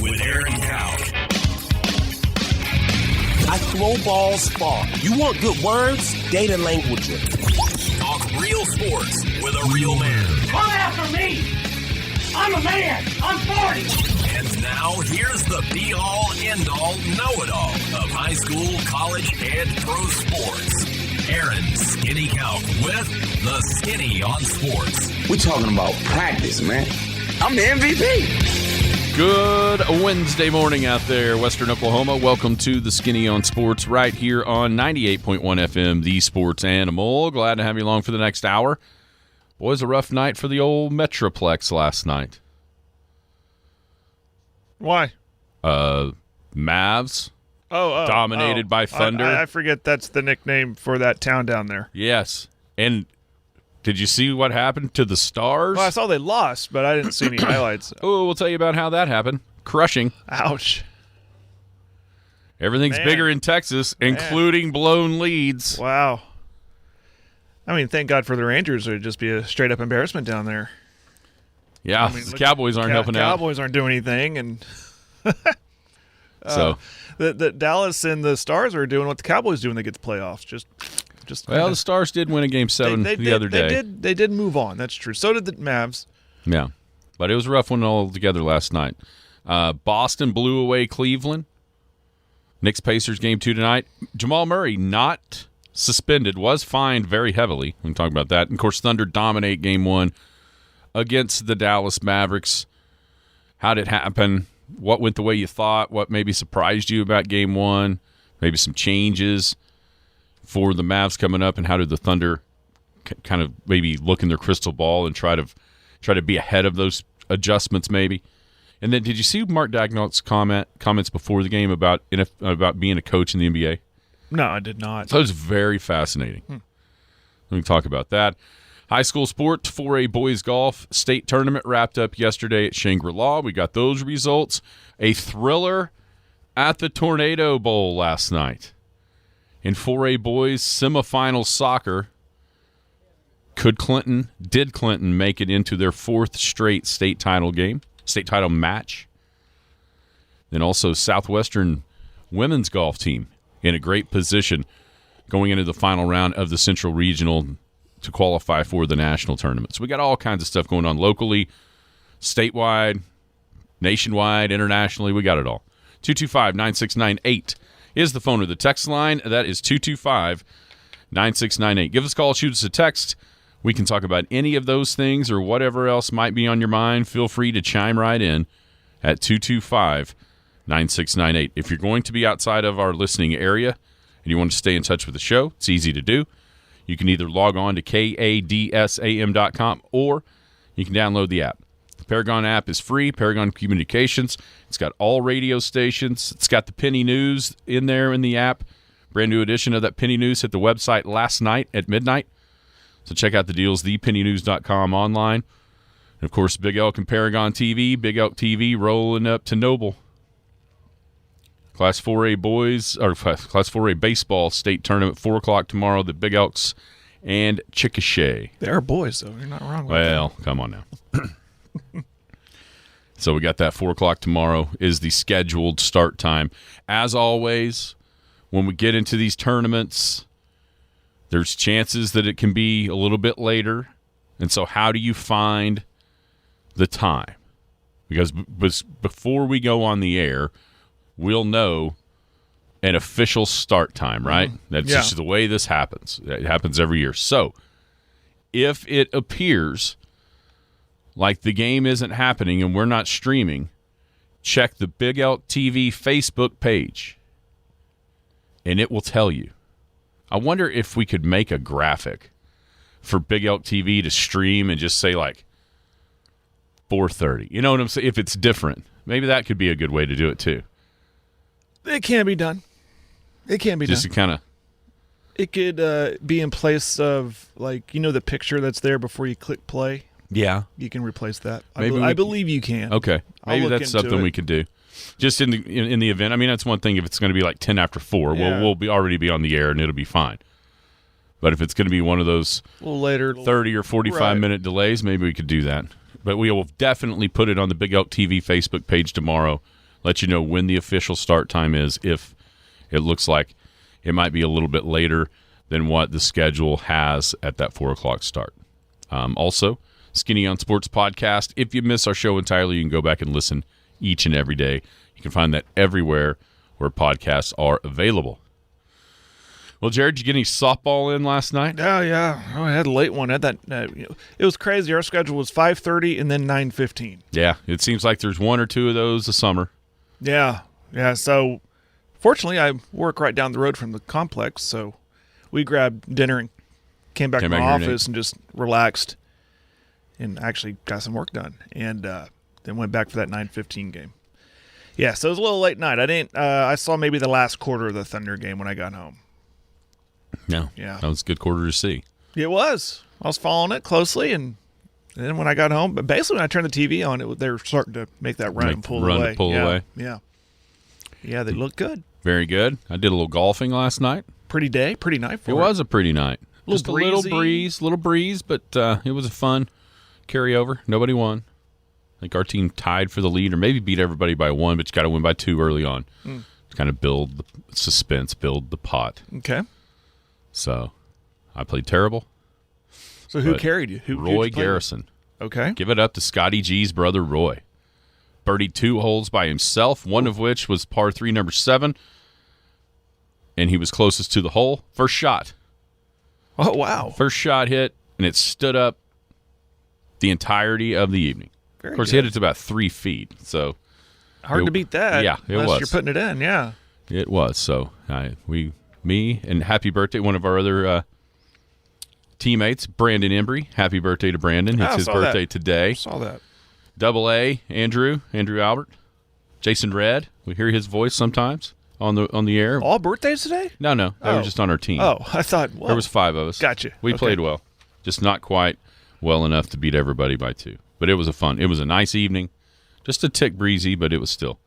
with Aaron Cow. I throw balls far. You want good words? Data language. Talk real sports with a real man. Come after me! I'm a man! I'm 40! And now, here's the be-all, end-all, know-it-all of high school, college, and pro sports. Aaron Skinny Cow with the Skinny on Sports. We're talking about practice, man. I'm the MVP. Good Wednesday morning out there, Western Oklahoma. Welcome to the Skinny on Sports right here on 98.1 FM, the Sports Animal. Glad to have you along for the next hour. Boys, a rough night for the old Metroplex last night. Why? Mavs. Dominated by Thunder. I forget that's the nickname for that town down there. Yes. And did you see what happened to the Stars? Well, I saw they lost, but I didn't see any highlights. Oh, we'll tell you about how that happened. Crushing. Ouch. Everything's bigger in Texas, including blown leads. Wow. I mean, thank God for the Rangers. It would just be a straight-up embarrassment down there. Yeah, the Cowboys aren't helping out. Cowboys aren't doing anything, and so the Dallas and the Stars are doing what the Cowboys do when they get to playoffs. Just well, the Stars did win a Game 7 the other day. They did move on. That's true. So did the Mavs. Yeah, but it was a rough one all together last night. Boston blew away Cleveland. Knicks Pacers Game 2 tonight. Jamal Murray not suspended, was fined very heavily. We can talk about that. And of course, Thunder dominate Game 1 against the Dallas Mavericks. How did it happen? What went the way you thought? What maybe surprised you about Game 1? Maybe some changes for the Mavs coming up, and how did the Thunder kind of maybe look in their crystal ball and try to be ahead of those adjustments maybe? And then did you see Mark Dagnall's comments before the game about being a coach in the NBA? No, I did not. So it was very fascinating. Let me talk about that. High school sports, 4A boys golf state tournament wrapped up yesterday at Shangri-La. We got those results. A thriller at the Tornado Bowl last night. In 4A boys semifinal soccer, did Clinton make it into their fourth straight state title match? Then also Southwestern women's golf team in a great position going into the final round of the Central Regional to qualify for the national tournament. So we got all kinds of stuff going on locally, statewide, nationwide, internationally. We got it all. 225-9698 is the phone or the text line. That is 225-9698. Give us a call, shoot us a text. We can talk about any of those things or whatever else might be on your mind. Feel free to chime right in at 225-9698. If you're going to be outside of our listening area and you want to stay in touch with the show, it's easy to do. You can either log on to kadsam.com or you can download the app. The Paragon app is free, Paragon Communications. It's got all radio stations. It's got the Penny News in there in the app. Brand new edition of that Penny News hit the website last night at midnight. So check out the deals, thepennynews.com online. And, of course, Big Elk and Paragon TV. Big Elk TV rolling up to Noble. Class 4A boys, or Class 4A baseball state tournament, 4 o'clock tomorrow, the Big Elks and Chickasha. They are boys, though. You're not wrong with Well, come on now. So we got that 4 o'clock tomorrow is the scheduled start time. As always, when we get into these tournaments, there's chances that it can be a little bit later. And so how do you find the time? Because before we go on the air, we'll know an official start time, right? That's just the way this happens. It happens every year. So if it appears like the game isn't happening and we're not streaming, check the Big Elk TV Facebook page, and it will tell you. I wonder if we could make a graphic for Big Elk TV to stream and just say, like, 4:30. You know what I'm saying? If it's different. Maybe that could be a good way to do it, too. It can be done. It can be just done. To kind of. It could be in place of, like, the picture that's there before you click play. Yeah. You can replace that. Maybe I believe you can. Okay. Maybe that's something we could do. Just in the event. I mean, that's one thing if it's going to be like 10 after 4. Yeah. We'll already be on the air and it'll be fine. But if it's going to be one of those a little later, 30 or 45-minute delays, maybe we could do that. But we will definitely put it on the Big Elk TV Facebook page tomorrow. let you know when the official start time is, if it looks like it might be a little bit later than what the schedule has at that 4 o'clock start. Also, Skinny on Sports podcast. If you miss our show entirely, you can go back and listen each and every day. You can find that everywhere where podcasts are available. Well, Jared, did you get any softball in last night? Oh, yeah. Oh, I had a late one. I had that. It was crazy. Our schedule was 5:30 and then 9:15. Yeah, it seems like there's one or two of those a summer. Yeah. So, fortunately, I work right down the road from the complex, so we grabbed dinner and came back to my office and just relaxed and actually got some work done. And then went back for that 9:15 game. Yeah, so it was a little late night. I saw maybe the last quarter of the Thunder game when I got home. No. Yeah. That was a good quarter to see. It was. I was following it closely, and then when I got home, but basically when I turned the TV on, they were starting to make that run and pull away. Yeah. Yeah, they look good. Very good. I did a little golfing last night. Pretty night for it. It was a pretty night. Just breezy. a little breeze, but it was a fun carryover. Nobody won. I think our team tied for the lead, or maybe beat everybody by one, but you got to win by 2 early on to kind of build the suspense, build the pot. Okay. So I played terrible. So who carried you? Roy Garrison. Okay. Give it up to Scotty G's brother, Roy. Birdied 2 holes by himself, one of which was par 3, number 7, and he was closest to the hole. First shot. Oh, wow. First shot hit, and it stood up the entirety of the evening. Very of course, good. he hit it to about 3 feet. So hard to beat that. Yeah, it unless was. You're putting it in, yeah. It was. So me and happy birthday, one of our other teammates, Brandon Embry. Happy birthday to Brandon. It's his birthday today. Saw that. Double A, Andrew Albert, Jason Red. We hear his voice sometimes on the air. All birthdays today? No, they were just on our team. Oh, I thought, well, there was 5 of us. Gotcha. We Okay. played well, just not quite well enough to beat everybody by 2. But it was it was a nice evening, just a tick breezy, but it was still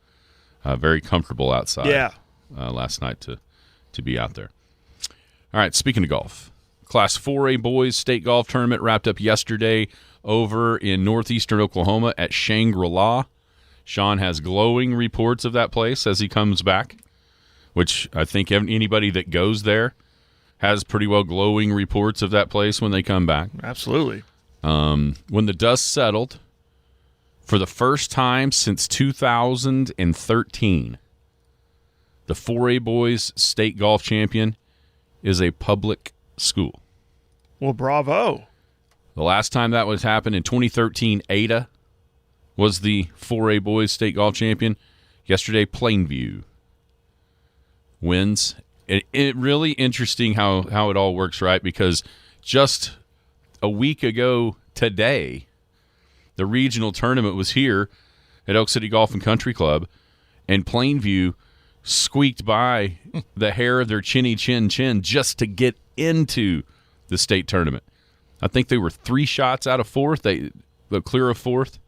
very comfortable outside. Yeah. Last night to be out there. All right, speaking of golf, Class 4A boys state golf tournament wrapped up yesterday over in northeastern Oklahoma at Shangri-La. Sean has glowing reports of that place as he comes back, which I think anybody that goes there has pretty well glowing reports of that place when they come back. Absolutely. When the dust settled, for the first time since 2013, the 4A boys state golf champion is a public school. Well, bravo. The last time that was happened in 2013, Ada was the 4A boys state golf champion. Yesterday, Plainview wins. It really interesting how it all works, right? Because just a week ago today, the regional tournament was here at Elk City Golf and Country Club, and Plainview squeaked by the hair of their chinny chin just to get into the state tournament. I think they were 3 shots out of 4th. They clear of 4th.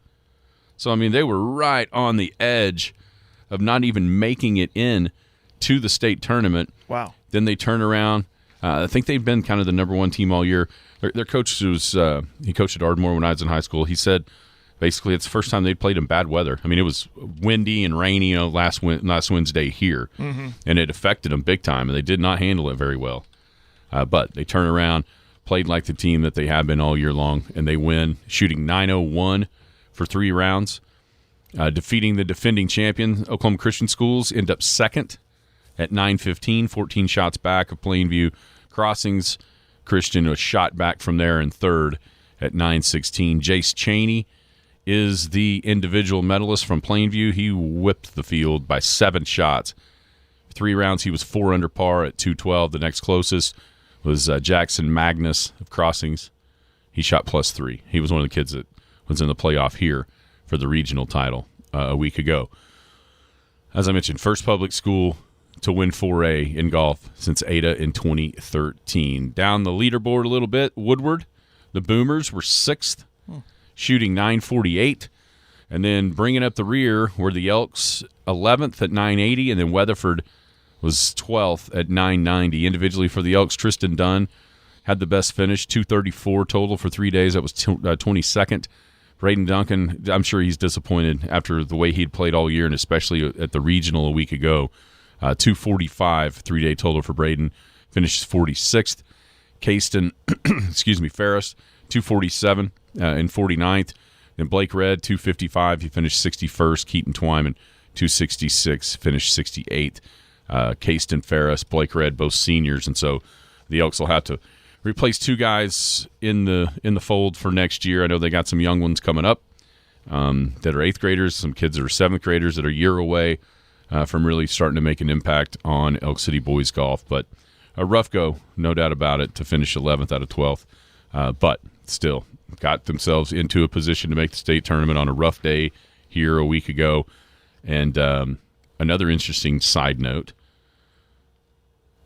So, I mean, they were right on the edge of not even making it in to the state tournament. Wow. Then they turn around. I think they've been kind of the number 1 team all year. Their coach he coached at Ardmore when I was in high school. He said basically it's the first time they'd played in bad weather. I mean, it was windy and rainy, last Wednesday here, and it affected them big time, and they did not handle it very well. But they turn around, played like the team that they have been all year long, and they win, shooting .901 for 3 rounds, defeating the defending champion, Oklahoma Christian Schools, end up second at .915, 14 shots back of Plainview. Crossings Christian was shot back from there in third at .916. Jace Cheney is the individual medalist from Plainview. He whipped the field by 7 shots. 3 rounds, he was 4 under par at .212. The next closest was Jackson Magnus of Crossings. He shot +3. He was one of the kids that was in the playoff here for the regional title a week ago. As I mentioned, first public school to win 4A in golf since Ada in 2013. Down the leaderboard a little bit, Woodward, the Boomers were 6th, shooting .948. And then bringing up the rear were the Elks, 11th at .980, and then Weatherford was 12th at .990. Individually for the Elks, Tristan Dunn had the best finish, .234 total for 3 days. That was 22nd. Braden Duncan, I'm sure he's disappointed after the way he'd played all year, and especially at the regional a week ago. 245 three-day total for Braden. Finishes 46th. Cayston, Ferris, 247 in 49th. And Blake Red, 255. He finished 61st. Keaton Twyman, 266. Finished 68th. Cayston, Ferris, Blake Red, both seniors. And so the Elks will have to replace two guys in the fold for next year. I know they got some young ones coming up that are 8th graders, some kids that are 7th graders that are a year away from really starting to make an impact on Elk City boys golf. But a rough go, no doubt about it, to finish 11th out of 12th. But still got themselves into a position to make the state tournament on a rough day here a week ago. And another interesting side note,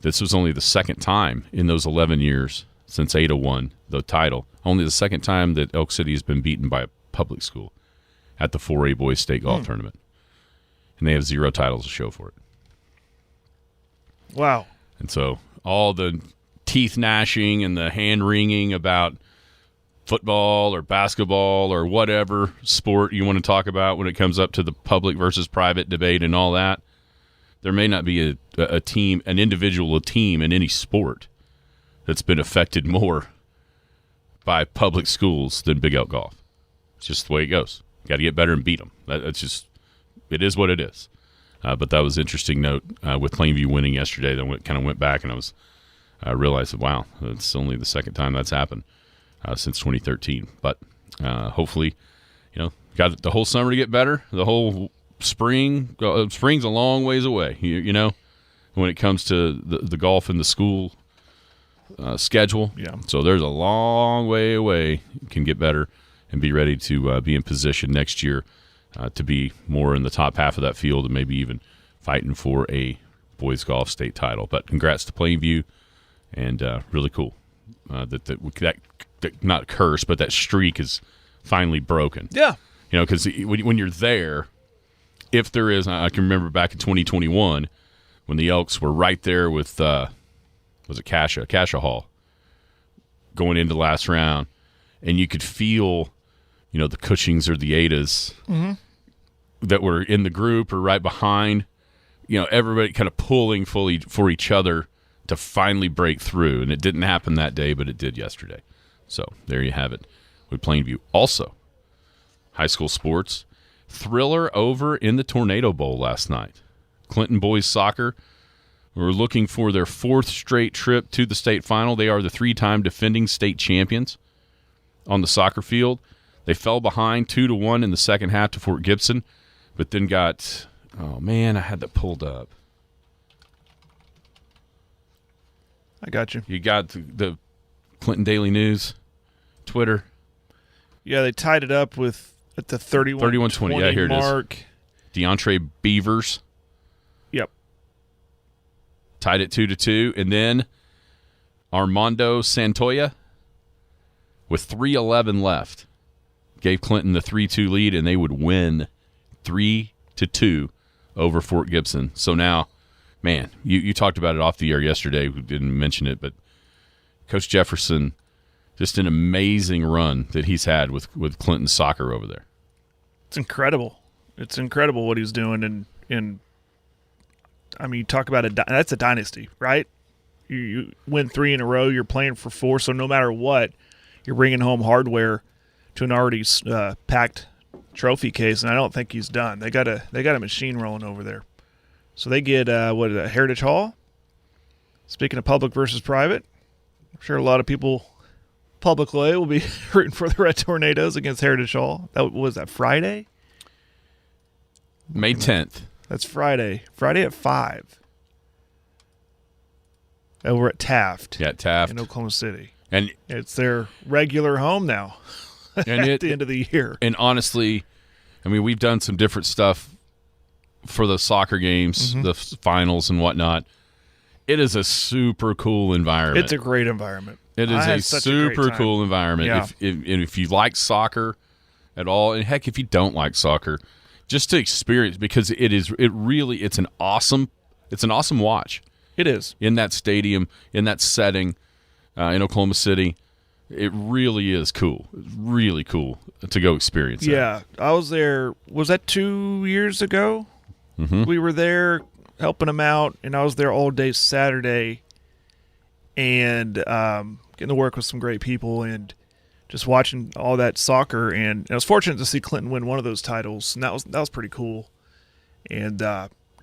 this was only the second time in those 11 years since Ada won the title, only the second time that Elk City has been beaten by a public school at the 4A boys state golf tournament. And they have 0 titles to show for it. Wow. And so all the teeth gnashing and the hand-wringing about football or basketball or whatever sport you want to talk about when it comes up to the public versus private debate and all that, there may not be a team, an individual team in any sport that's been affected more by public schools than Big Elk Golf. It's just the way it goes. You got to get better and beat them. That's just, it is what it is. But that was an interesting note with Plainview winning yesterday. Then kind of went back and I realized that, wow, it's only the second time that's happened since 2013. But hopefully, got the whole summer to get better. The whole spring's a long ways away, when it comes to the golf and the school schedule. Yeah. So there's a long way away. You can get better and be ready to be in position next year to be more in the top half of that field and maybe even fighting for a boys golf state title. But congrats to Plainview, and really cool that not curse, but that streak is finally broken. Yeah. Because when you're there, if there is, I can remember back in 2021 when the Elks were right there with, was it Cassia Hall, going into last round, and you could feel, the Cushings or the Adas that were in the group or right behind, everybody kind of pulling fully for each other to finally break through. And it didn't happen that day, but it did yesterday. So there you have it with Plainview. Also, high school sports, thriller over in the Tornado Bowl last night. Clinton boys soccer were looking for their 4th straight trip to the state final. They are the 3-time defending state champions on the soccer field. They fell behind 2-1 in the second half to Fort Gibson, but then got, oh man, I had that pulled up. I got you. You got the Clinton Daily News, Twitter. Yeah, they tied it up at the 31-20 yeah, here mark. It is. DeAndre Beavers. Yep. Tied it 2-2, and then Armando Santoya with 3:11 left gave Clinton the 3-2 lead, and they would win 3-2 over Fort Gibson. So now, man, you talked about it off the air yesterday. We didn't mention it, but Coach Jefferson, just an amazing run that he's had with Clinton soccer over there. It's incredible. It's incredible what he's doing, and I mean, you talk about that's a dynasty, right? You win 3 in a row. You're playing for 4, so no matter what, you're bringing home hardware to an already packed trophy case, and I don't think he's done. They got a machine rolling over there. So they get Heritage Hall. Speaking of public versus private, I'm sure a lot of people publicly will be rooting for the Red Tornadoes against Heritage Hall. Was that Friday? May 10th. That's Friday. Friday at 5. Over at Taft. Yeah, Taft. In Oklahoma City. And it's their regular home now at the end of the year. And honestly, I mean, we've done some different stuff for the soccer games, the finals and whatnot. It is a super cool environment. It's a great environment. It is a super cool environment. Yeah. If you like soccer at all, and heck, if you don't like soccer, just to experience, because it's an awesome watch. It is. In that stadium, in that setting, in Oklahoma City. It really is cool. It's really cool to go experience that. Yeah, I was there. Was that 2 years ago? Mm-hmm. We were there helping them out, and I was there all day Saturday, and getting to work with some great people and just watching all that soccer. And I was fortunate to see Clinton win one of those titles, and that was pretty cool. And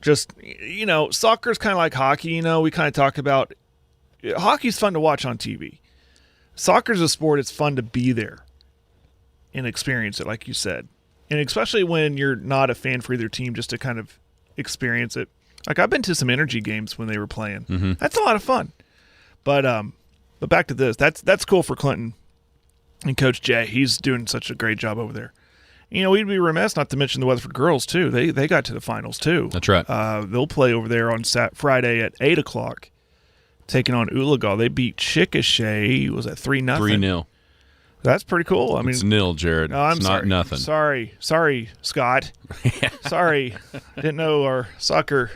just, soccer is kind of like hockey. We kind of talk about hockey's fun to watch on TV. Soccer's a sport. It's fun to be there and experience it, like you said. And especially when you're not a fan for either team, just to kind of experience it. Like, I've been to some Energy games when they were playing. Mm-hmm. That's a lot of fun. But back to this. That's cool for Clinton and Coach Jay. He's doing such a great job over there. We'd be remiss not to mention the Weatherford girls, too. They got to the finals, too. That's right. They'll play over there on Friday at 8 o'clock, taking on Oologah. They beat Chickasha. Was that 3-0? 3-0. That's pretty cool. It's nil, Jared. No, I'm it's sorry. not nothing. Sorry, Scott. Sorry. Didn't know our soccer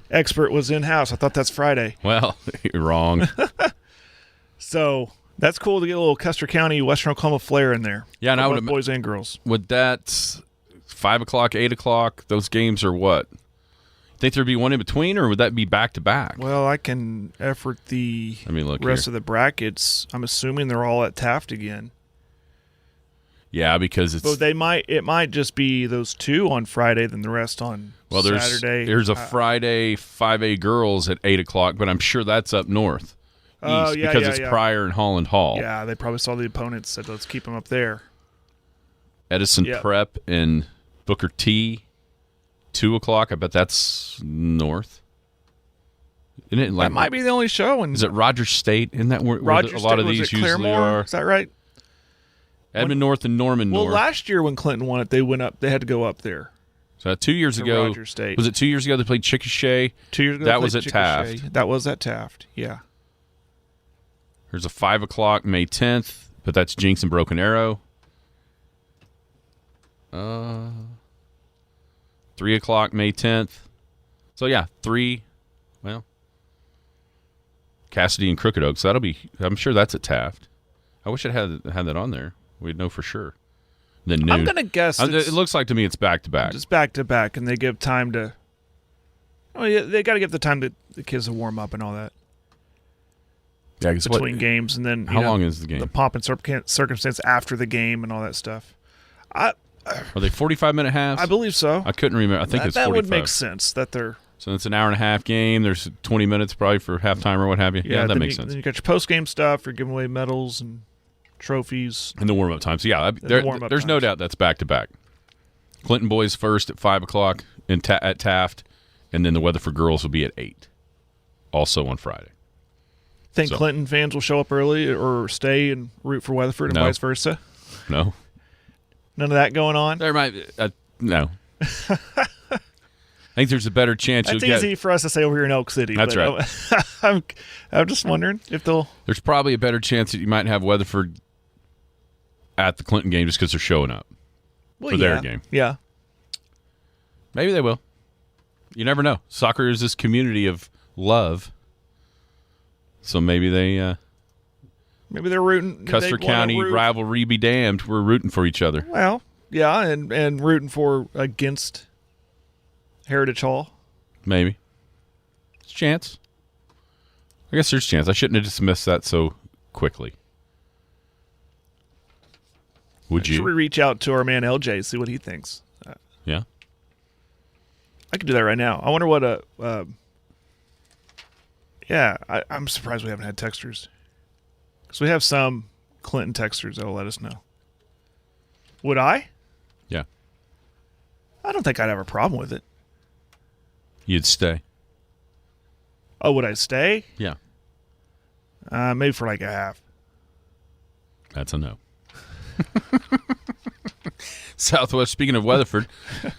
expert was in-house. I thought that's Friday. Well, you're wrong. So that's cool to get a little Custer County, Western Oklahoma flair in there. Yeah, and I would boys and girls. Would that 5 o'clock, 8 o'clock, those games are what? Think there'd be one in between, or would that be back-to-back? Well, I can effort the rest of the brackets. I'm assuming they're all at Taft again. Yeah, because it's... But it might just be those two on Friday, then the rest on Saturday. There's a Friday 5A girls at 8 o'clock, but I'm sure that's up north. East, because it's Pryor and Holland Hall. Yeah, they probably saw the opponents, said, let's keep them up there. Edison Prep and Booker T, 2 o'clock. I bet that's north. Isn't it that might be the only show. Is it Rogers State? Isn't that where a lot of these usually are? Is that right? Edmond North and Norman North. Well, last year when Clinton won it, they went up. They had to go up there. So 2 years ago, Rogers State. Was it 2 years ago they played Chickasha? 2 years ago, that was at Taft. That was at Taft. Yeah. There's a 5 o'clock May 10th, but that's Jinx and Broken Arrow. 3 o'clock May 10th. So yeah, 3. Well, Cassidy and Crooked Oak. So I'm sure that's at Taft. I wish I had that on there. We'd know for sure. Then noon. I'm gonna guess it looks like to me it's back to back. Just back to back, and they give time to. Oh yeah, they got to give the time to the kids to warm up and all that. Yeah, between games, and then how long is the game? The pomp and circumstance after the game and all that stuff. Are they 45-minute halves? I believe so. I couldn't remember. I think it's 45. That would make sense that they're. So it's an hour-and-a-half game. There's 20 minutes probably for halftime or what have you. Yeah, that makes sense. Then you got your post-game stuff. You're giving away medals and trophies. And the warm-up time. So yeah, there's no doubt that's back-to-back. Clinton boys first at 5 o'clock at Taft, and then the Weatherford girls will be at 8, also on Friday. Think Clinton fans will show up early or stay and root for Weatherford and vice versa? No. None of that going on? There might be. No. I think there's a better chance That's easy for us to say over here in Elk City. That's right. I'm just wondering if they'll... There's probably a better chance that you might have Weatherford at the Clinton game just because they're showing up for their game. Yeah. Maybe they will. You never know. Soccer is this community of love. So maybe they're rooting. Custer County rivalry be damned. We're rooting for each other. Well, yeah, and rooting against Heritage Hall. Maybe. There's a chance. I guess there's a chance. I shouldn't have dismissed that so quickly. Would you? Should we reach out to our man LJ, see what he thinks? Yeah. I could do that right now. I wonder what yeah, I'm surprised we haven't had texters. Because we have some Clinton texters that will let us know. Would I? Yeah. I don't think I'd have a problem with it. You'd stay. Oh, would I stay? Yeah. Maybe for like a half. That's a no. Southwest, speaking of Weatherford,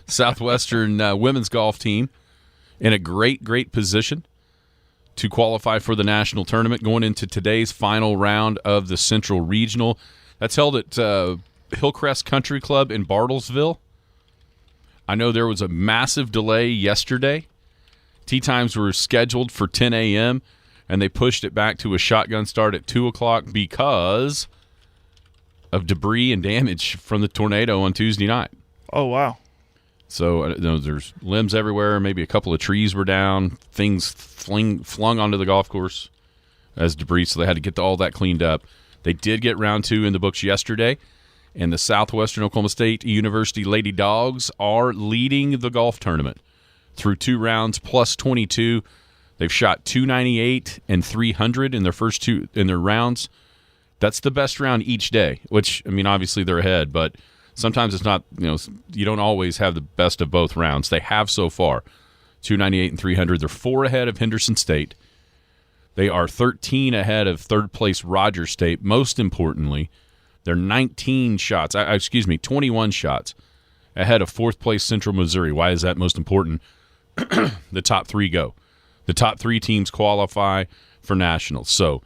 Southwestern women's golf team in a great position to qualify for the national tournament going into today's final round of the Central Regional. That's held at Hillcrest Country Club in Bartlesville. I know there was a massive delay yesterday. Tee times were scheduled for 10 a.m., and they pushed it back to a shotgun start at 2 o'clock because of debris and damage from the tornado on Tuesday night. Oh, wow. So there's limbs everywhere. Maybe a couple of trees were down. Things flung onto the golf course as debris, so they had to get all that cleaned up. They did get round 2 in the books yesterday, and the Southwestern Oklahoma State University Lady Dogs are leading the golf tournament through 2 rounds plus 22. They've shot 298 and 300 in their first 2 in their rounds. That's the best round each day, which, I mean, obviously they're ahead, but sometimes it's not, you don't always have the best of both rounds. They have so far, 298 and 300. They're 4 ahead of Henderson State. They are 13 ahead of third-place Rogers State. Most importantly, they're 21 shots ahead of fourth-place Central Missouri. Why is that most important? The top 3 go. The top 3 teams qualify for nationals. So,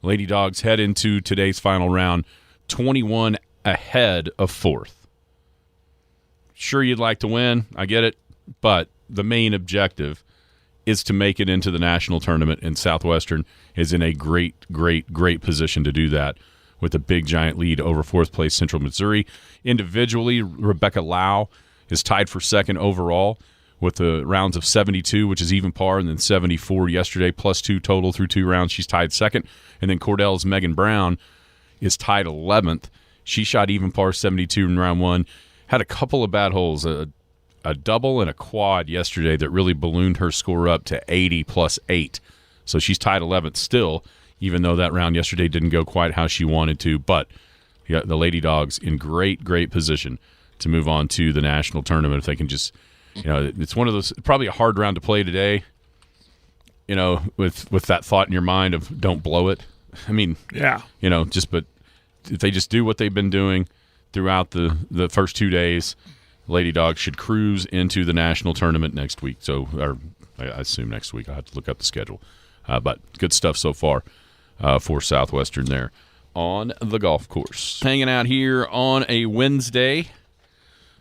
Lady Dogs head into today's final round 21 ahead of 4th. Sure, you'd like to win. I get it. But the main objective is to make it into the national tournament, and Southwestern is in a great, great, great position to do that with a big, giant lead over 4th place Central Missouri. Individually, Rebecca Lau is tied for 2nd overall with the rounds of 72, which is even par, and then 74 yesterday, plus 2 total through 2 rounds. She's tied 2nd. And then Cordell's Megan Brown is tied 11th. She shot even par 72 in round 1. Had a couple of bad holes, a double and a quad yesterday that really ballooned her score up to 80 plus 8. So she's tied 11th still, even though that round yesterday didn't go quite how she wanted to. But yeah, the Lady Dogs in great, great position to move on to the national tournament if they can just, it's one of those, probably a hard round to play today, with that thought in your mind of don't blow it. I mean, yeah, but if they just do what they've been doing throughout the first 2 days, Lady Dogs should cruise into the national tournament next week. Or I assume next week. I'll have to look up the schedule. But good stuff so far for Southwestern there on the golf course. Hanging out here on a Wednesday.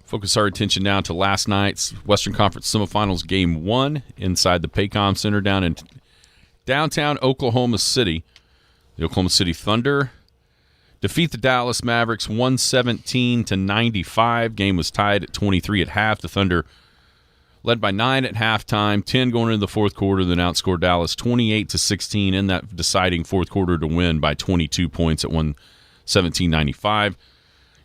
Focus our attention now to last night's Western Conference semifinals game 1 inside the Paycom Center down in downtown Oklahoma City. The Oklahoma City Thunder defeat the Dallas Mavericks 117-95. Game was tied at 23 at half. The Thunder led by 9 at halftime, 10 going into the fourth quarter, then outscored Dallas 28-16 in that deciding fourth quarter to win by 22 points at 117-95.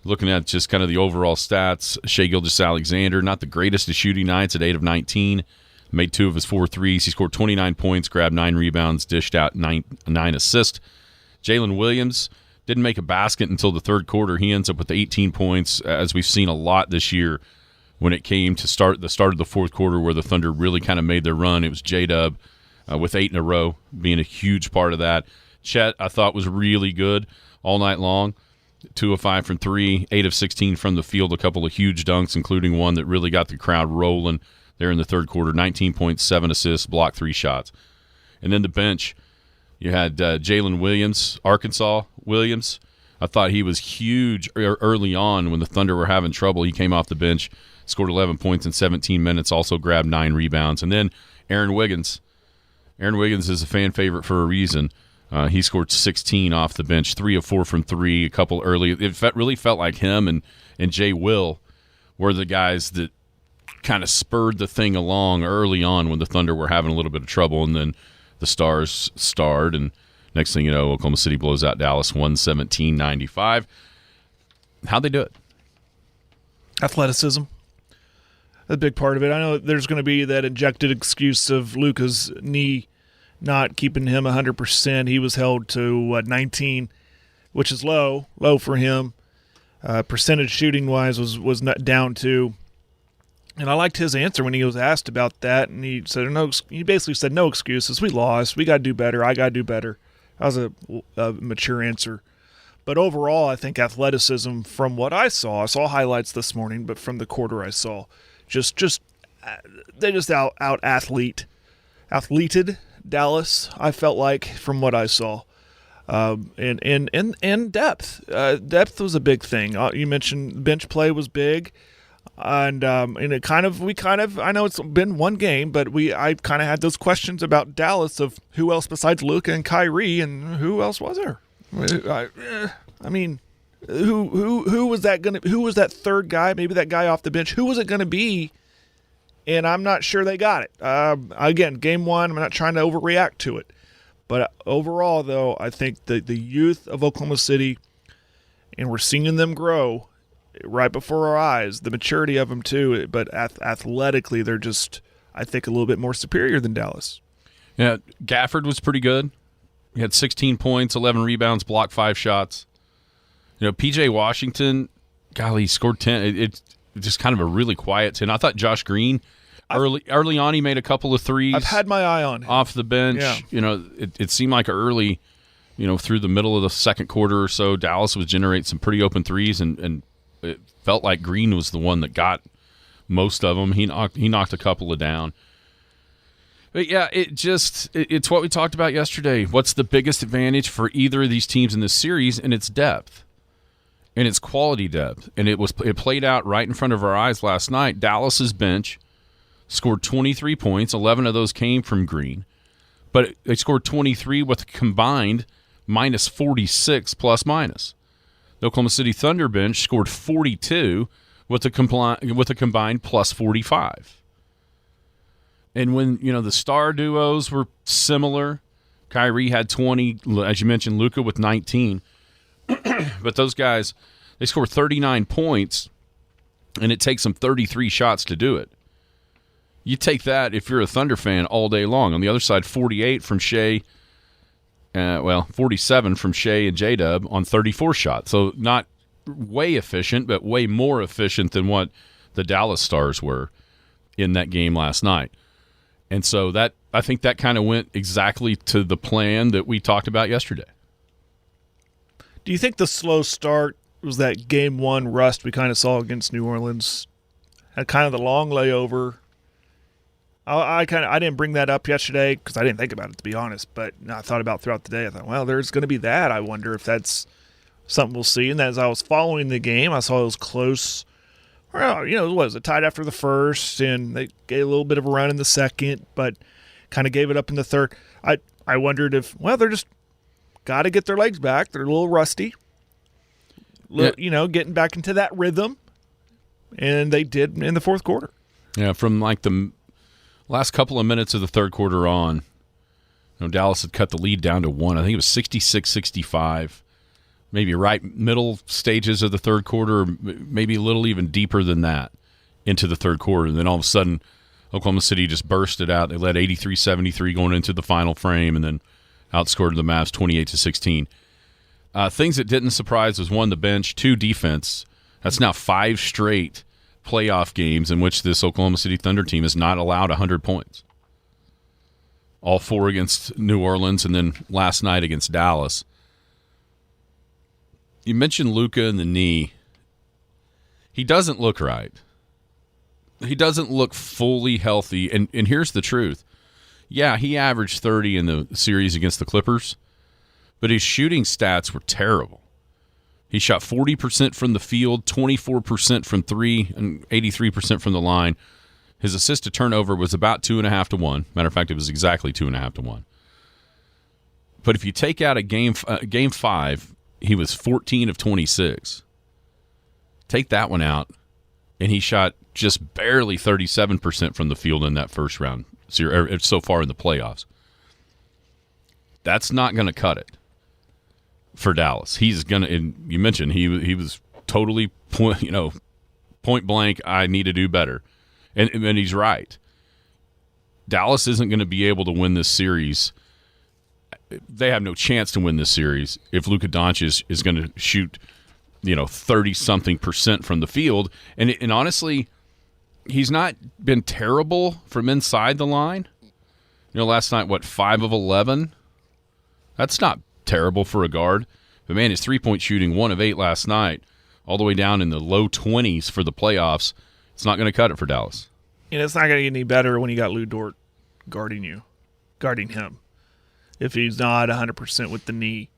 Looking at just kind of the overall stats, Shai Gilgeous-Alexander, not the greatest of shooting nights at 8 of 19, made 2 of his 4 threes. He scored 29 points, grabbed 9 rebounds, dished out 9 assists. Jalen Williams didn't make a basket until the third quarter. He ends up with 18 points, as we've seen a lot this year when it came to the start of the fourth quarter where the Thunder really kind of made their run. It was J-Dub with 8 in a row being a huge part of that. Chet, I thought, was really good all night long. 2 of 5 from 3, 8 of 16 from the field, a couple of huge dunks, including one that really got the crowd rolling there in the third quarter. 19 points, 7 assists, blocked 3 shots. And then the bench, you had Jalen Williams, Arkansas Williams. I thought he was huge early on when the Thunder were having trouble. He came off the bench, scored 11 points in 17 minutes, also grabbed 9 rebounds. And then Aaron Wiggins. Aaron Wiggins is a fan favorite for a reason. He scored 16 off the bench, 3 of 4 from 3, a couple early. It really felt like him and Jay Will were the guys that kind of spurred the thing along early on when the Thunder were having a little bit of trouble, and then the Stars starred, and next thing you know, Oklahoma City blows out Dallas 117-95. How'd they do it? Athleticism. A big part of it. I know there's going to be that injected excuse of Luka's knee not keeping him 100%. He was held to 19, which is low for him. Percentage shooting-wise was not down to. And I liked his answer when he was asked about that, and he said he basically said no excuses. We lost. We got to do better. I got to do better. That was a mature answer. But overall, I think athleticism, from what I saw highlights this morning, but from the quarter I saw, they just athleted Dallas, I felt like, from what I saw. And depth. Depth was a big thing. You mentioned bench play was big. And I know it's been one game, but I kind of had those questions about Dallas of who else besides Luka and Kyrie, and who else was there? I mean, Who was that going to? Who was that third guy? Maybe that guy off the bench. Who was it going to be? And I'm not sure they got it. Again, game one. I'm not trying to overreact to it, but overall, though, I think the youth of Oklahoma City, and we're seeing them grow right before our eyes. The maturity of them too, but athletically, they're just, I think, a little bit more superior than Dallas. Yeah, Gafford was pretty good. He had 16 points, 11 rebounds, blocked 5 shots. P.J. Washington, golly, he scored 10. It's just kind of a really quiet 10. I thought Josh Green, early on, he made a couple of threes. I've had my eye on him. Off the bench. Yeah. It seemed like early, through the middle of the second quarter or so, Dallas was generating some pretty open threes, and it felt like Green was the one that got most of them. He knocked a couple of down. But yeah, it's what we talked about yesterday. What's the biggest advantage for either of these teams in this series? And it's depth. And it's quality depth. And it played out right in front of our eyes last night. Dallas's bench scored 23 points. 11 of those came from Green. But they scored 23 with a combined minus 46 plus minus. The Oklahoma City Thunder bench scored 42 with a combined plus 45. And when, the star duos were similar, Kyrie had 20, as you mentioned, Luka with 19. But those guys, they scored 39 points, and it takes them 33 shots to do it. You take that if you're a Thunder fan all day long. On the other side, 48 from Shea, 47 from Shea and J-Dub on 34 shots. So not way efficient, but way more efficient than what the Dallas Stars were in that game last night. And so I think that kind of went exactly to the plan that we talked about yesterday. Do you think the slow start was that game one rust we kind of saw against New Orleans? Had kind of the long layover. I didn't bring that up yesterday because I didn't think about it, to be honest. But I thought about it throughout the day. I thought, well, there's going to be that. I wonder if that's something we'll see. And as I was following the game, I saw it was close. Well, what was it, tied after the first, and they gave a little bit of a run in the second, but kind of gave it up in the third. I wondered if, they're just got to get their legs back. They're a little rusty, getting back into that rhythm, and they did in the fourth quarter. Yeah, from like the last couple of minutes of the third quarter on, Dallas had cut the lead down to 1. I think it was 66-65. Maybe right middle stages of the third quarter, maybe a little even deeper than that into the third quarter. And then all of a sudden, Oklahoma City just bursted out. They led 83-73 going into the final frame and then outscored the Mavs 28-16. Things that didn't surprise was, 1, the bench, 2, defense. That's now 5 straight playoff games in which this Oklahoma City Thunder team is not allowed 100 points. All 4 against New Orleans and then last night against Dallas. You mentioned Luka and the knee. He doesn't look right. He doesn't look fully healthy. And here's the truth. Yeah, he averaged 30 in the series against the Clippers, but his shooting stats were terrible. He shot 40% from the field, 24% from 3, and 83% from the line. His assist to turnover was about 2.5 to 1. Matter of fact, it was exactly 2.5 to 1. But if you take out a game 5, he was 14 of 26. Take that one out, and he shot just barely 37% from the field in that first round so far in the playoffs. That's not going to cut it for Dallas. He's going to, and you mentioned he was totally point blank, I need to do better. And he's right. Dallas isn't going to be able to win this series. They have no chance to win this series if Luka Doncic is going to shoot, 30-something% from the field. And honestly, he's not been terrible from inside the line. Last night, 5 of 11? That's not terrible for a guard. But, man, his three-point shooting, 1 of 8 last night, all the way down in the low 20s for the playoffs. It's not going to cut it for Dallas. And it's not going to get any better when you got Lou Dort guarding him. If he's not 100% with the knee,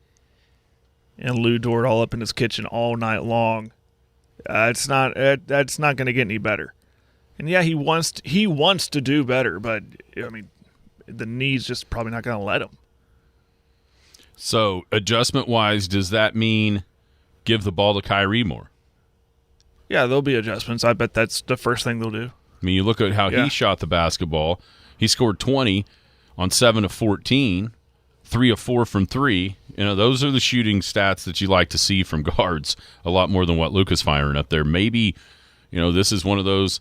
and Lou Dort all up in his kitchen all night long, that's not going to get any better. And yeah, he wants to do better, but the knee's just probably not going to let him. So adjustment wise, does that mean give the ball to Kyrie more. Yeah, there'll be adjustments. I bet that's the first thing they'll do. I mean, you look at how he shot the basketball. He scored 20 on 7 of 14, 3 of 4 from 3. You know, those are the shooting stats that you like to see from guards a lot more than what Luka's firing up there. Maybe, you know, this is one of those,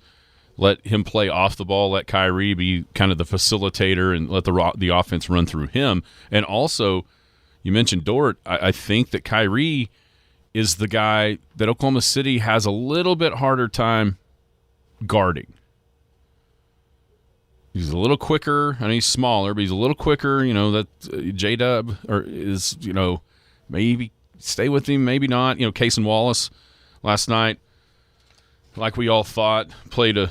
let him play off the ball, let Kyrie be kind of the facilitator and let the offense run through him. And also, you mentioned Dort. I think that Kyrie is the guy that Oklahoma City has a little bit harder time guarding. He's a little quicker. I mean, he's smaller, but he's a little quicker. You know, that J-Dub is, you know, maybe stay with him, maybe not. You know, Cason Wallace last night, like we all thought, played an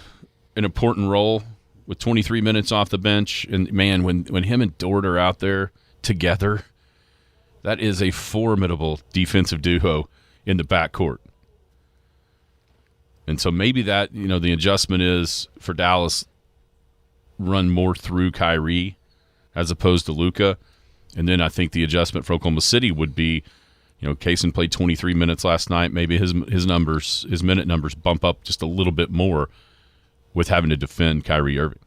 important role with 23 minutes off the bench. And, man, when him and Dort are out there together, that is a formidable defensive duo in the backcourt. And so maybe that, you know, the adjustment is for Dallas, run more through Kyrie as opposed to Luka. And then I think the adjustment for Oklahoma City would be, you know, Cason played 23 minutes last night. Maybe his minute numbers bump up just a little bit more with having to defend Kyrie Irving.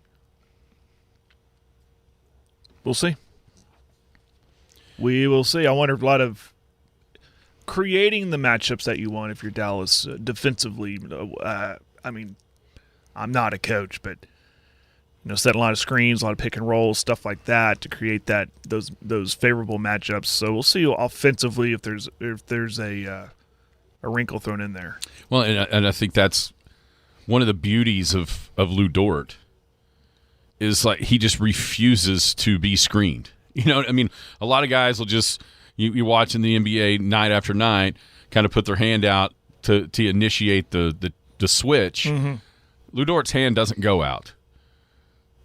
We'll see. We will see. I wonder if a lot of creating the matchups that you want if you're Dallas defensively. I mean, I'm not a coach, but you know, setting a lot of screens, a lot of pick and rolls, stuff like that to create those favorable matchups. So we'll see offensively if there's a wrinkle thrown in there. Well, and I think that's one of the beauties of Lou Dort is like he just refuses to be screened. You know, I mean, a lot of guys will just you watch in the NBA night after night, kind of put their hand out to initiate the switch. Mm-hmm. Lou Dort's hand doesn't go out.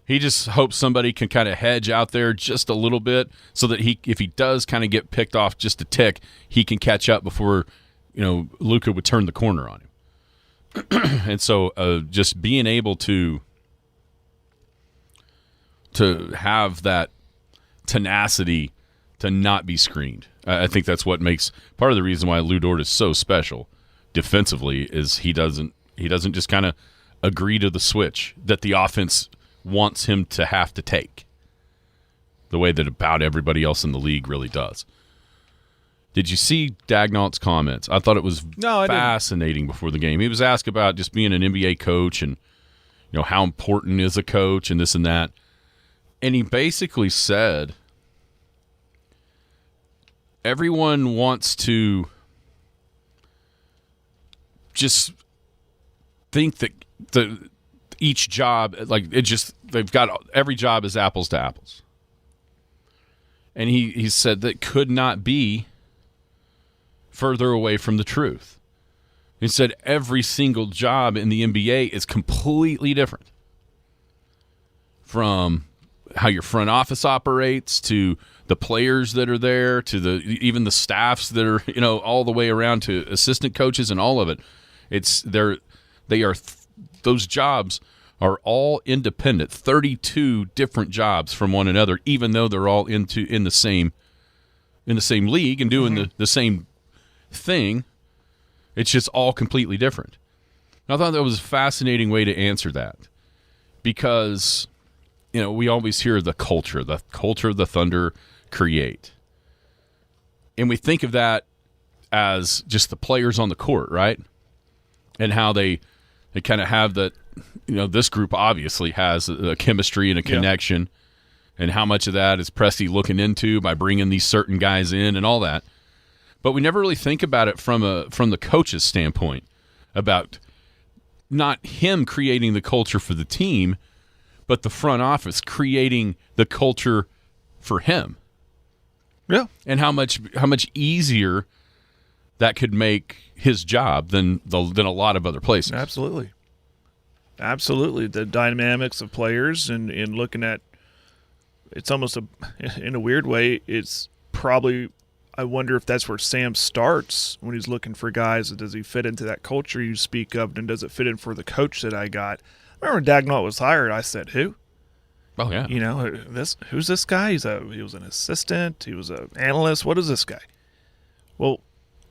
He just hopes somebody can kind of hedge out there just a little bit so that if he does kind of get picked off just a tick, he can catch up before, you know, Luka would turn the corner on him. And so just being able to have that tenacity to not be screened, I think that's what makes part of the reason why Lou Dort is so special defensively is he doesn't just kind of agree to the switch that the offense wants him to have to take the way that about everybody else in the league really does. Did you see Dagnall's comments? I thought it was fascinating before the game. He was asked about just being an NBA coach and, you know, how important is a coach and this and that. And he basically said everyone wants to just think that each job, like they've got every job is apples to apples. And he said that could not be further away from the truth. He said every single job in the NBA is completely different. From how your front office operates to the players that are there to even the staffs that are, you know, all the way around to assistant coaches and all of it. Those jobs are all independent, 32 different jobs from one another, even though they're all in the same league and doing the same thing. It's just all completely different. And I thought that was a fascinating way to answer that because, you know, we always hear the culture the Thunder create. And we think of that as just the players on the court, right? And how they kind of have that, you know, this group obviously has a chemistry and a connection, and how much of that is Presti looking into by bringing these certain guys in and all that. But we never really think about it from the coach's standpoint about not him creating the culture for the team, but the front office creating the culture for him. Yeah. And how much easier that could make his job than a lot of other places. Absolutely. The dynamics of players and looking at it's almost in a weird way, it's probably, I wonder if that's where Sam starts when he's looking for guys. Does he fit into that culture you speak of, and does it fit in for the coach that I got? I remember when Dagnall was hired, I said, who? Oh, yeah. You know, who's this guy? He was an assistant. He was an analyst. What is this guy? Well,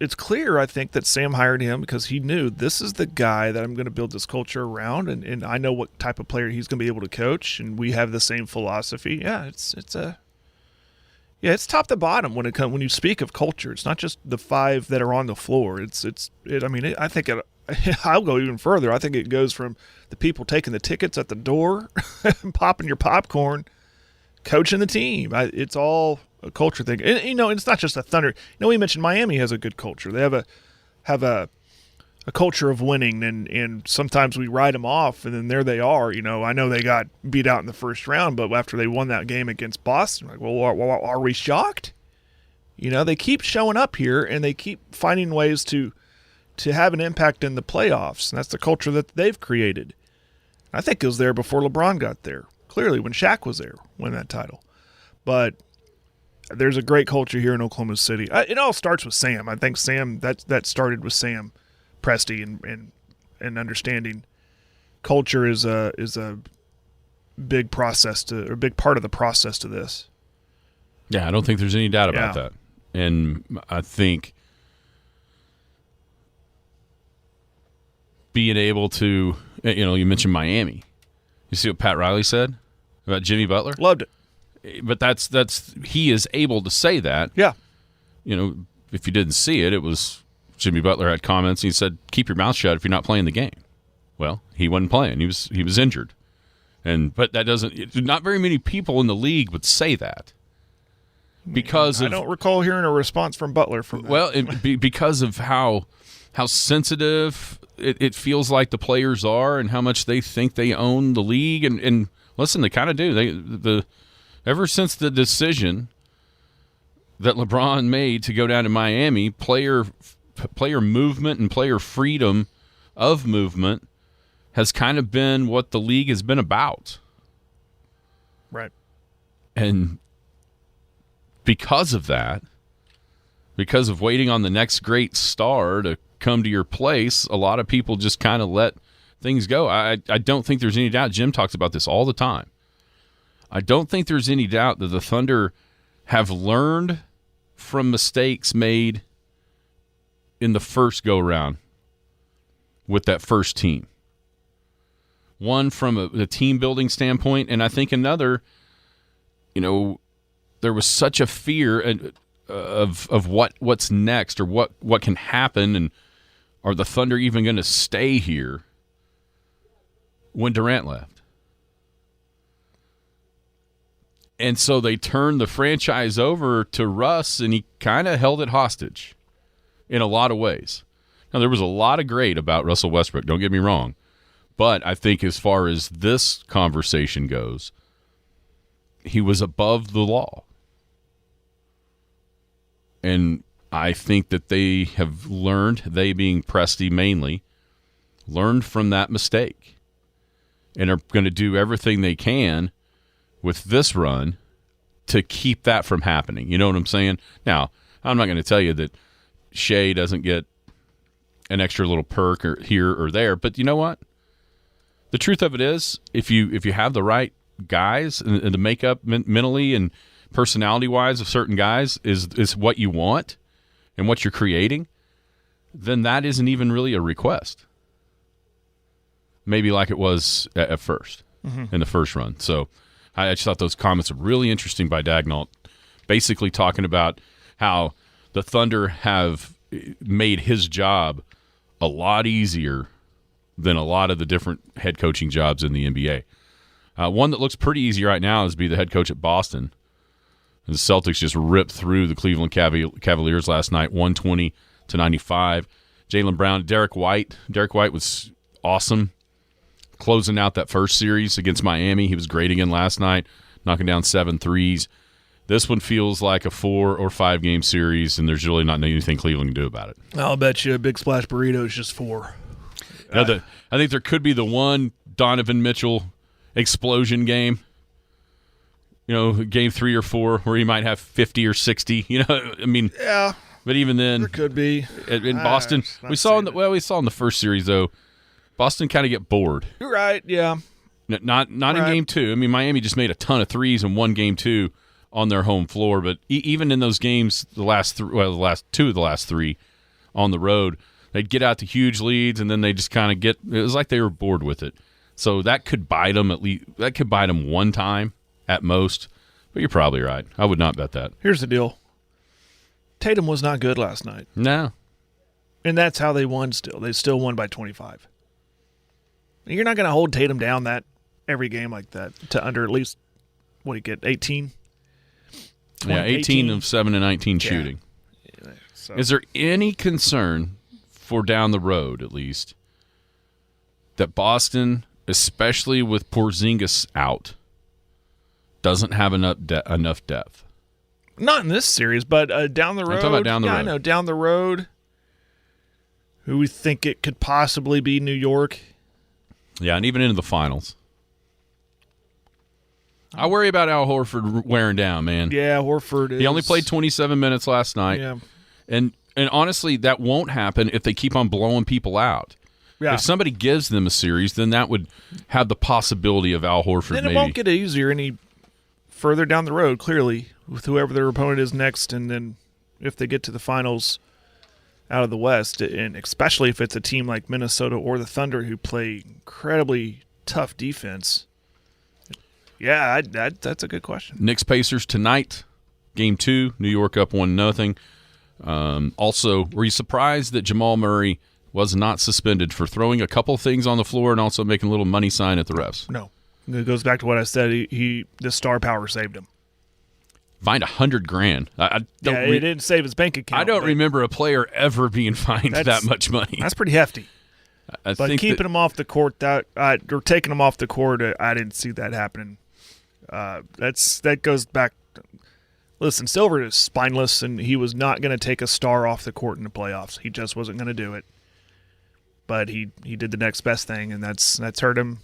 it's clear, I think, that Sam hired him because he knew this is the guy that I'm going to build this culture around, and I know what type of player he's going to be able to coach, and we have the same philosophy. Yeah, it's top to bottom when you speak of culture. It's not just the five that are on the floor. I think I'll go even further. I think it goes from the people taking the tickets at the door, popping your popcorn, coaching the team. It's all a culture thing. And, it's not just the Thunder. We mentioned Miami has a good culture. They have a culture of winning, and sometimes we write them off, and then there they are. I know they got beat out in the first round, but after they won that game against Boston, like, well, are we shocked? They keep showing up here, and they keep finding ways to have an impact in the playoffs, and that's the culture that they've created. I think it was there before LeBron got there. Clearly, when Shaq was there, win that title. But there's a great culture here in Oklahoma City. It all starts with Sam. I think Sam that started with Sam Presti and understanding culture is a big process a big part of the process to this. Yeah, I don't think there's any doubt about that. And I think being able to, you mentioned Miami. You see what Pat Riley said about Jimmy Butler? Loved it. But that's he is able to say that. Yeah. If you didn't see it, it was Jimmy Butler had comments. And he said, "Keep your mouth shut if you're not playing the game." Well, he wasn't playing. He was injured, but that doesn't. Not very many people in the league would say that because I don't recall hearing a response from Butler from that. Well, because of how sensitive it feels like the players are and how much they think they own the league. And listen, they kind of do. Ever since the decision that LeBron made to go down to Miami, player movement and player freedom of movement has kind of been what the league has been about. Right. And because of that, because of waiting on the next great star to come to your place, a lot of people just kind of let things go. I don't think there's any doubt. Jim talks about this all the time. I don't think there's any doubt that the Thunder have learned from mistakes made in the first go-around with that first team. One from a team-building standpoint, and I think another, there was such a fear of what's next or what can happen, and are the Thunder even going to stay here when Durant left? And so they turned the franchise over to Russ, and he kind of held it hostage in a lot of ways. Now, there was a lot of great about Russell Westbrook, don't get me wrong. But I think as far as this conversation goes, he was above the law. And I think that they have learned, they being Presti mainly, learned from that mistake and are going to do everything they can with this run to keep that from happening. You know what I'm saying? Now, I'm not going to tell you that Shea doesn't get an extra little perk or here or there, but you know what? The truth of it is, if you have the right guys and the makeup mentally and personality-wise of certain guys is what you want and what you're creating, then that isn't even really a request. Maybe like it was at first in the first run. So I just thought those comments were really interesting by Dagnall, basically talking about how the Thunder have made his job a lot easier than a lot of the different head coaching jobs in the NBA. One that looks pretty easy right now is to be the head coach at Boston. And the Celtics just ripped through the Cleveland Cavaliers last night, 120-95. Jaylen Brown, Derek White. Derek White was awesome closing out that first series against Miami. He was great again last night, knocking down 7 threes. This one feels like a 4 or 5 game series, and there's really not anything Cleveland can do about it. I'll bet you a Big Splash Burrito is just 4. I think there could be the one Donovan Mitchell explosion game, game 3 or 4 where he might have 50 or 60. Yeah. But even then, there could be. In Boston, we saw in the first series though, Boston kind of get bored. You're right. Yeah. Not in game 2. I mean, Miami just made a ton of threes and won game 2 on their home floor. But even in those games, the last 2 of the last 3, on the road. They'd get out to huge leads, and then they just kind of it was like they were bored with it. So that could bite them at least. That could bite them one time at most. But you're probably right. I would not bet that. Here's the deal. Tatum was not good last night. No. And that's how they won still. They still won by 25. You're not going to hold Tatum down that every game like that to under at least, what do you get, 18? Yeah, 18 of 7 and 19 shooting. Yeah, so. Is there any concern for down the road, at least, that Boston, especially with Porzingis out, doesn't have enough depth? Not in this series, but down the road. I'm talking about down the road. I know, down the road. Who we think it could possibly be New York. Yeah, and even into the finals. I worry about Al Horford wearing down, man. Yeah, Horford is. He only played 27 minutes last night. Yeah. And honestly, that won't happen if they keep on blowing people out. Yeah. If somebody gives them a series, then that would have the possibility of Al Horford then maybe. it won't get easier any further down the road, clearly, with whoever their opponent is next. And then if they get to the finals out of the West, and especially if it's a team like Minnesota or the Thunder who play incredibly tough defense. Yeah, that's a good question. Knicks Pacers tonight, Game 2, New York up 1-0. Also, were you surprised that Jamal Murray was not suspended for throwing a couple things on the floor and also making a little money sign at the refs? No. It goes back to what I said. The star power saved him. Fined $100,000. It didn't save his bank account. I don't remember a player ever being fined that much money. That's pretty hefty. I but think keeping him off the court, or taking him off the court, I didn't see that happening. That goes back. Listen, Silver is spineless, and he was not going to take a star off the court in the playoffs. He just wasn't going to do it. But he did the next best thing, and that's hurt him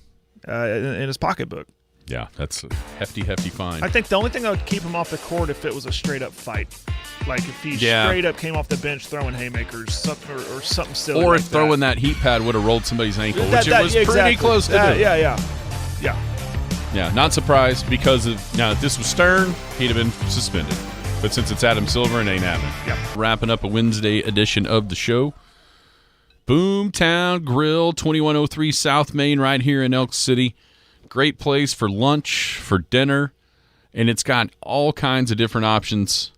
in his pocketbook. Yeah, that's a hefty fine. I think the only thing that would keep him off the court if it was a straight-up fight. Like if he straight up came off the bench throwing haymakers or something silly. Or like if throwing that heat pad would have rolled somebody's ankle, which it was exactly. pretty close to doing. Yeah, not surprised because of now if this was Stern, he'd have been suspended. But since it's Adam Silver, it ain't happening. Yeah. Wrapping up a Wednesday edition of the show. Boomtown Grill, 2103 South Main, right here in Elk City. Great place for lunch, for dinner, and it's got all kinds of different options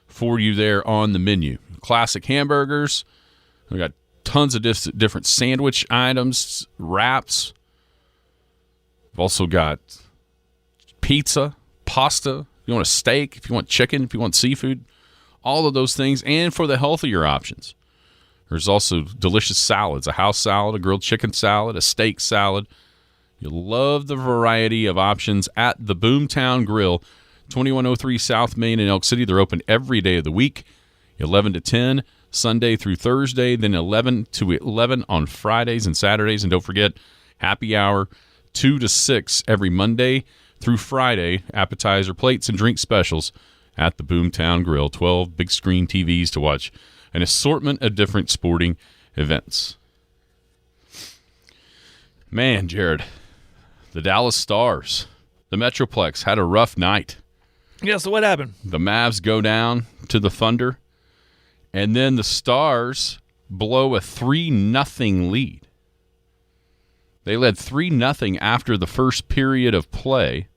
for you there on the menu. Classic hamburgers. We got tons of different sandwich items, wraps. We've also got pizza, pasta. If you want a steak, if you want chicken, if you want seafood, all of those things, and for the healthier options. There's also delicious salads, a house salad, a grilled chicken salad, a steak salad. You'll love the variety of options at the Boomtown Grill, 2103 South Main in Elk City. They're open every day of the week, 11 to 10, Sunday through Thursday, then 11 to 11 on Fridays and Saturdays. And don't forget, happy hour, 2 to 6 every Monday through Friday, appetizer plates and drink specials at the Boomtown Grill. 12 big screen TVs to watch an assortment of different sporting events. Man, Jared, the Dallas Stars, the Metroplex, had a rough night. Yeah, so what happened? The Mavs go down to the Thunder, and then the Stars blow a 3-0 lead. They led 3-0 after the first period of play,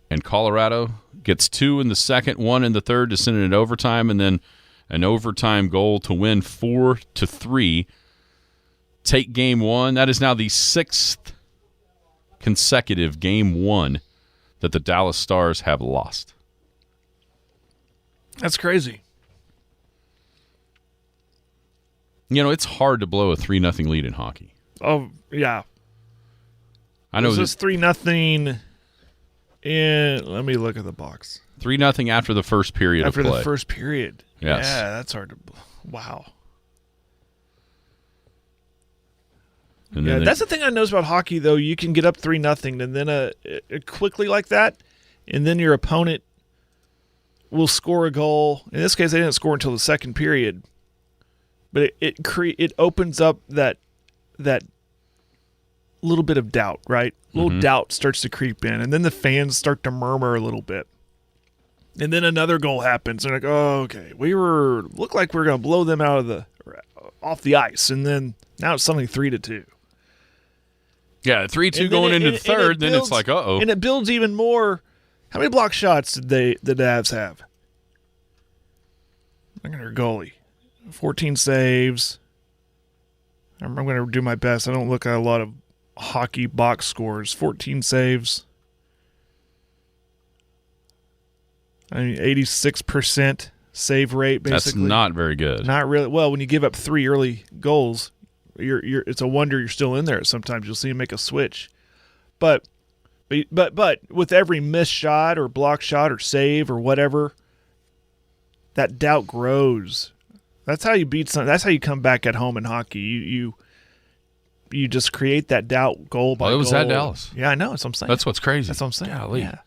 and Colorado gets 2 in the second, 1 in the third to send it in overtime, and then an overtime goal to win 4-3. Take game 1. That is now the 6th consecutive game 1 that the Dallas Stars have lost. That's crazy. You know, it's hard to blow a 3-0 lead in hockey. Oh, yeah. I know this 3-0 in. Let me look at the box. 3-0 after the first period of play. After the first period. Yes. Yeah, that's hard to. Wow. And Yeah, then that's the thing I noticed about hockey, though. You can get up 3-0, and then quickly like that, and then your opponent will score a goal. In this case, they didn't score until the second period, but it opens up that little bit of doubt, right? A little doubt starts to creep in, and then the fans start to murmur a little bit. And then another goal happens. They're like, oh, okay, looked like we were going to blow them off the ice. And then now it's suddenly 3-2. Yeah, 3-2 going into the third, then it's like, uh-oh. And it builds even more. How many block shots did the Avs have? Look at their goalie. 14 saves. I'm going to do my best. I don't look at a lot of hockey box scores. 14 saves. I mean, 86% save rate, basically. That's not very good. Not really. Well, when you give up 3 early goals, it's a wonder you're still in there. Sometimes you'll see him make a switch. But with every missed shot or block shot or save or whatever, that doubt grows. That's how you beat something. That's how you come back at home in hockey. You just create that doubt goal by goal. It was at Dallas. Yeah, I know. That's what I'm saying. That's what's crazy. That's what I'm saying. Golly. Yeah.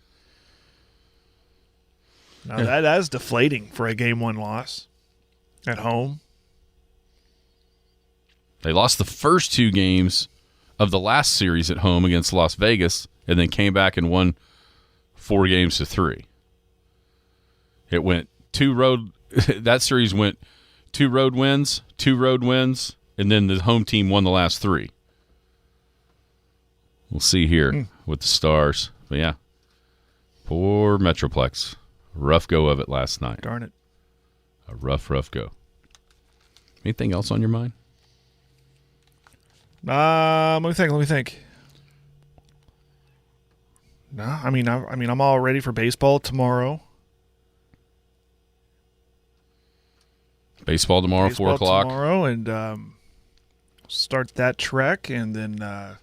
No, that is deflating for a Game 1 loss at home. They lost the first 2 games of the last series at home against Las Vegas and then came back and won 4-3. It went 2 road – that series went 2 road wins, and then the home team won the last 3. We'll see here with the Stars. But, yeah, poor Metroplex. Rough go of it last night. Darn it. A rough go. Anything else on your mind? Let me think. No, I mean, I'm all ready for baseball tomorrow. Baseball tomorrow, 4 o'clock. Tomorrow, and start that trek, and then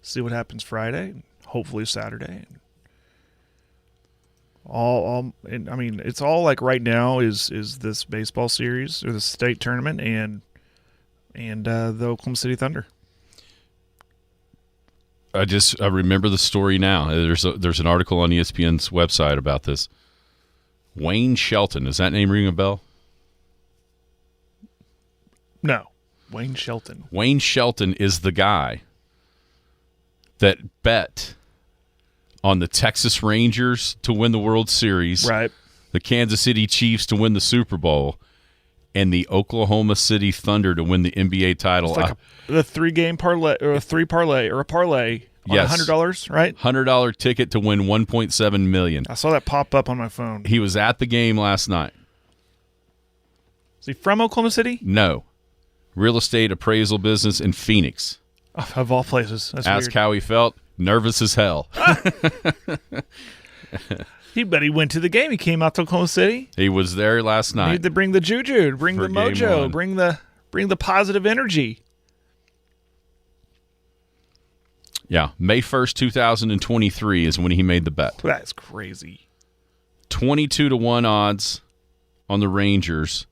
see what happens Friday, and hopefully Saturday. And I mean, it's all like right now is this baseball series or the state tournament and the Oklahoma City Thunder. I remember the story now. There's an article on ESPN's website about this. Wayne Shelton, does that name ring a bell? No, Wayne Shelton. Wayne Shelton is the guy that bet on the Texas Rangers to win the World Series, right? The Kansas City Chiefs to win the Super Bowl, and the Oklahoma City Thunder to win the NBA title. It's like the 3-game parlay or a 3 parlay or a parlay on $100, right? $100 ticket to win $1.7 million. I saw that pop up on my phone. He was at the game last night. Is he from Oklahoma City? No. Real estate appraisal business in Phoenix. Oh, of all places. That's Ask weird. how he felt. Nervous as hell. He went to the game. He came out to Oklahoma City. He was there last night. Need to bring the juju, bring the mojo, bring the positive energy. Yeah, May 1st, 2023 is when he made the bet. That's crazy. 22-1 odds on the Rangers,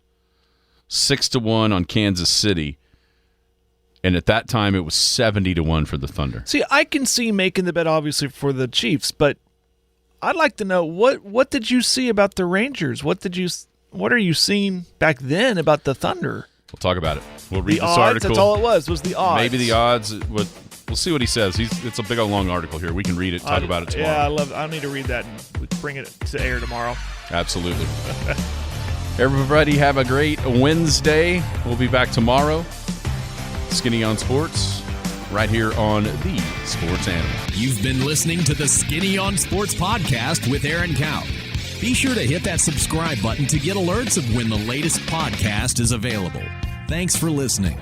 6-1 on Kansas City, and at that time it was 70-1 for the Thunder. See, I can see making the bet obviously for the Chiefs, but I'd like to know what did you see about the Rangers? What are you seeing back then about the Thunder? We'll talk about it. We'll read the this odds, article. That's all it was the odds. Maybe the odds. We'll see what he says. It's a big old long article here. We can read it, talk about it tomorrow. Yeah, I love it. I need to read that and bring it to air tomorrow. Absolutely. Everybody have a great Wednesday. We'll be back tomorrow. Skinny on Sports, right here on the Sports Animal. You've been listening to the Skinny on Sports podcast with Aaron Cow. Be sure to hit that subscribe button to get alerts of when the latest podcast is available. Thanks for listening.